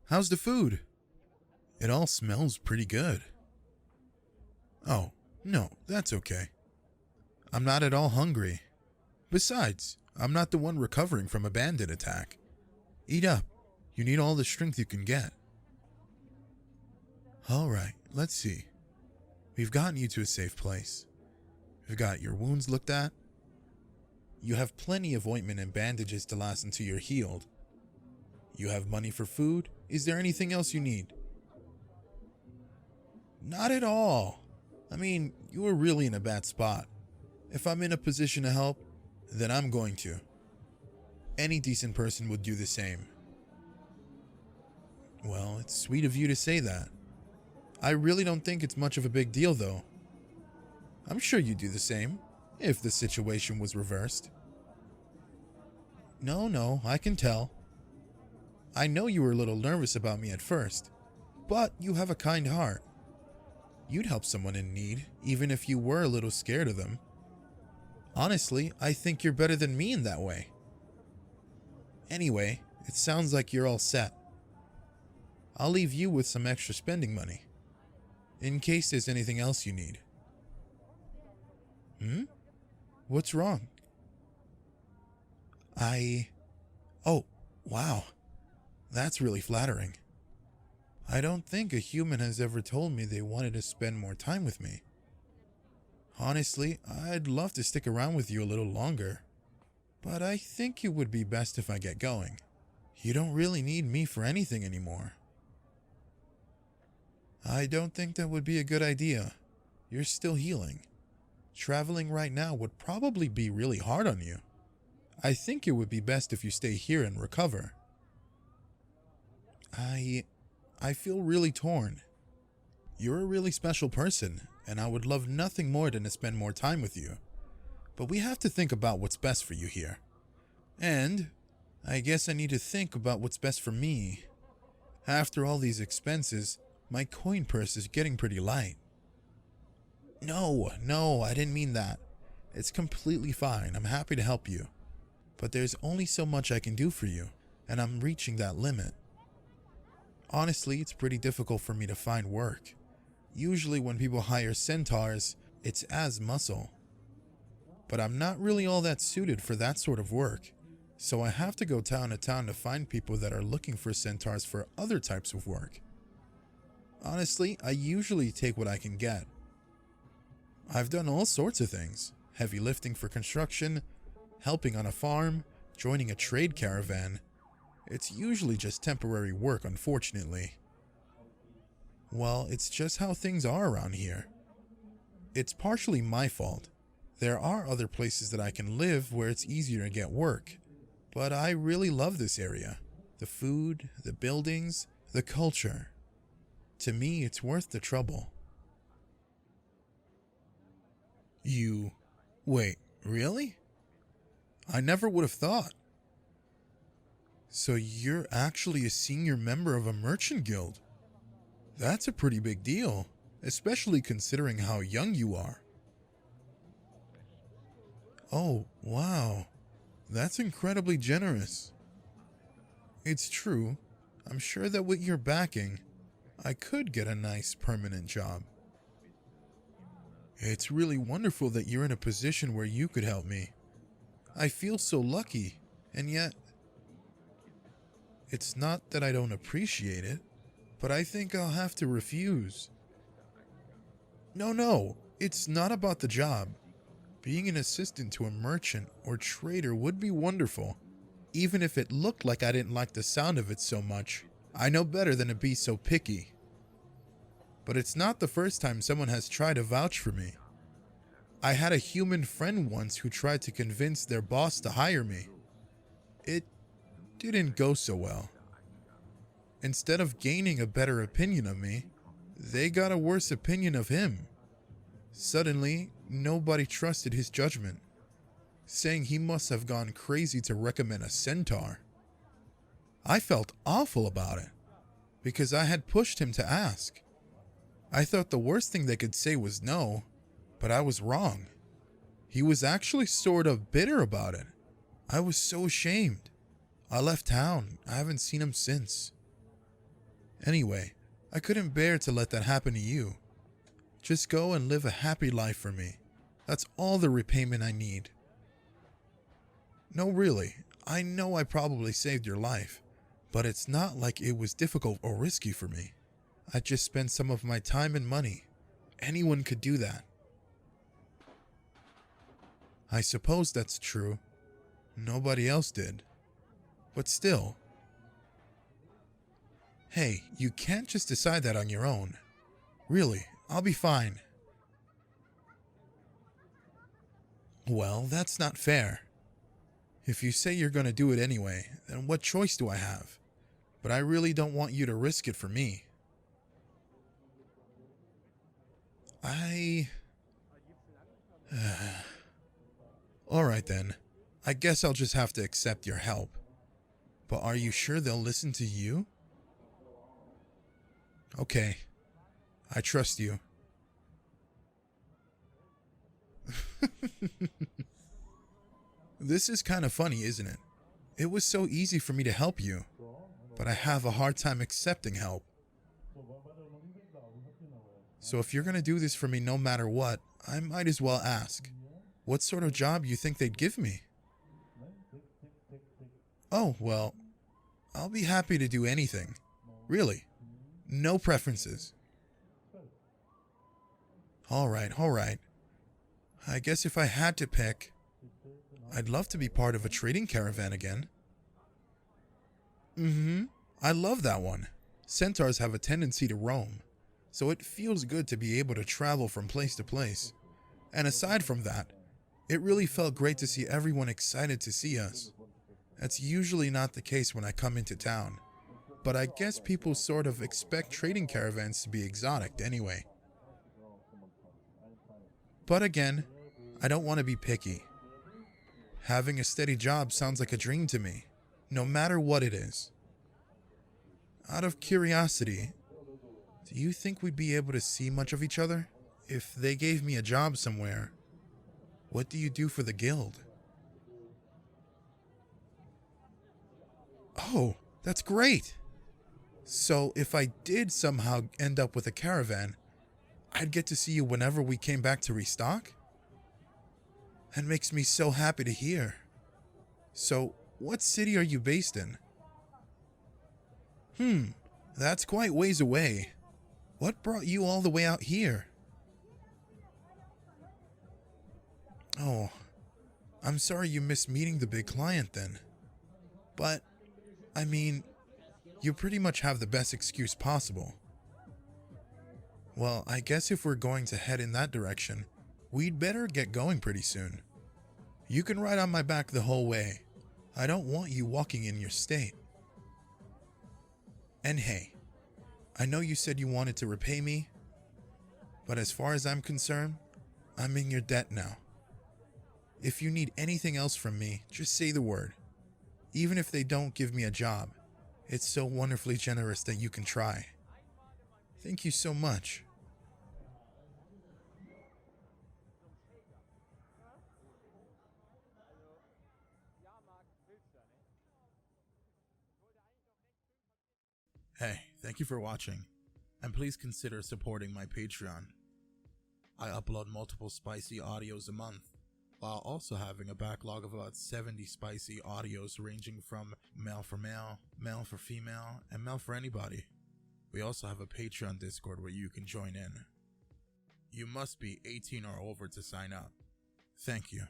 How's the food? It all smells pretty good. Oh, no, that's okay. I'm not at all hungry. Besides, I'm not the one recovering from a bandit attack. Eat up. You need all the strength you can get. Alright, let's see. We've gotten you to a safe place. We've got your wounds looked at. You have plenty of ointment and bandages to last until you're healed. You have money for food. Is there anything else you need? Not at all. I mean, you were really in a bad spot. If I'm in a position to help, then I'm going to. Any decent person would do the same. Well, it's sweet of you to say that. I really don't think it's much of a big deal, though. I'm sure you'd do the same, if the situation was reversed. No, I can tell. I know you were a little nervous about me at first, but you have a kind heart. You'd help someone in need, even if you were a little scared of them. Honestly, I think you're better than me in that way. Anyway, it sounds like you're all set. I'll leave you with some extra spending money, in case there's anything else you need. What's wrong? Oh, wow. That's really flattering. I don't think a human has ever told me they wanted to spend more time with me. Honestly, I'd love to stick around with you a little longer, but I think it would be best if I get going. You don't really need me for anything anymore. I don't think that would be a good idea. You're still healing. Traveling right now would probably be really hard on you. I think it would be best if you stay here and recover. I feel really torn. You're a really special person, and I would love nothing more than to spend more time with you. But we have to think about what's best for you here. And I guess I need to think about what's best for me. After all these expenses, my coin purse is getting pretty light. No, I didn't mean that. It's completely fine. I'm happy to help you. But there's only so much I can do for you, and I'm reaching that limit. Honestly, it's pretty difficult for me to find work. Usually when people hire centaurs, it's as muscle. But I'm not really all that suited for that sort of work, so I have to go town to town to find people that are looking for centaurs for other types of work. Honestly, I usually take what I can get. I've done all sorts of things. Heavy lifting for construction, helping on a farm, joining a trade caravan. It's usually just temporary work, unfortunately. Well, it's just how things are around here. It's partially my fault. There are other places that I can live where it's easier to get work, but I really love this area. The food, the buildings, the culture. To me, it's worth the trouble. Wait, really? I never would have thought. So you're actually a senior member of a merchant guild. That's a pretty big deal, especially considering how young you are. Oh, wow. That's incredibly generous. It's true. I'm sure that with your backing, I could get a nice permanent job. It's really wonderful that you're in a position where you could help me. I feel so lucky, and yet, it's not that I don't appreciate it, but I think I'll have to refuse. No, it's not about the job. Being an assistant to a merchant or trader would be wonderful. Even if it looked like I didn't like the sound of it so much, I know better than to be so picky. But it's not the first time someone has tried to vouch for me. I had a human friend once who tried to convince their boss to hire me. It didn't go so well. Instead of gaining a better opinion of me, they got a worse opinion of him. Suddenly, nobody trusted his judgment, saying he must have gone crazy to recommend a centaur. I felt awful about it, because I had pushed him to ask. I thought the worst thing they could say was no, but I was wrong. He was actually sort of bitter about it. I was so ashamed. I left town. I haven't seen him since. Anyway, I couldn't bear to let that happen to you. Just go and live a happy life for me. That's all the repayment I need. No, really, I know I probably saved your life, but it's not like it was difficult or risky for me. I just spent some of my time and money. Anyone could do that. I suppose that's true. Nobody else did. But still. Hey, you can't just decide that on your own. Really, I'll be fine. Well, that's not fair. If you say you're going to do it anyway, then what choice do I have? But I really don't want you to risk it for me. Alright then. I guess I'll just have to accept your help. But are you sure they'll listen to you? Okay. I trust you. This is kind of funny, isn't it? It was so easy for me to help you, but I have a hard time accepting help. So if you're gonna do this for me no matter what, I might as well ask, what sort of job you think they'd give me? Oh, well, I'll be happy to do anything. Really. No preferences. Alright. I guess if I had to pick, I'd love to be part of a trading caravan again. I love that one. Centaurs have a tendency to roam, so it feels good to be able to travel from place to place. And aside from that, it really felt great to see everyone excited to see us. That's usually not the case when I come into town, but I guess people sort of expect trading caravans to be exotic anyway. But again, I don't want to be picky. Having a steady job sounds like a dream to me, no matter what it is. Out of curiosity, do you think we'd be able to see much of each other? If they gave me a job somewhere, what do you do for the guild? Oh, that's great! So if I did somehow end up with a caravan, I'd get to see you whenever we came back to restock? That makes me so happy to hear. So, what city are you based in? That's quite ways away. What brought you all the way out here? Oh, I'm sorry you missed meeting the big client then. But, I mean, you pretty much have the best excuse possible. Well, I guess if we're going to head in that direction, we'd better get going pretty soon. You can ride on my back the whole way. I don't want you walking in your state. And hey, I know you said you wanted to repay me, but as far as I'm concerned, I'm in your debt now. If you need anything else from me, just say the word. Even if they don't give me a job, it's so wonderfully generous that you can try. Thank you so much. Hey, thank you for watching, and please consider supporting my Patreon. I upload multiple spicy audios a month, while also having a backlog of about 70 spicy audios ranging from male for male, male for female, and male for anybody. We also have a Patreon Discord where you can join in. You must be 18 or over to sign up. Thank you.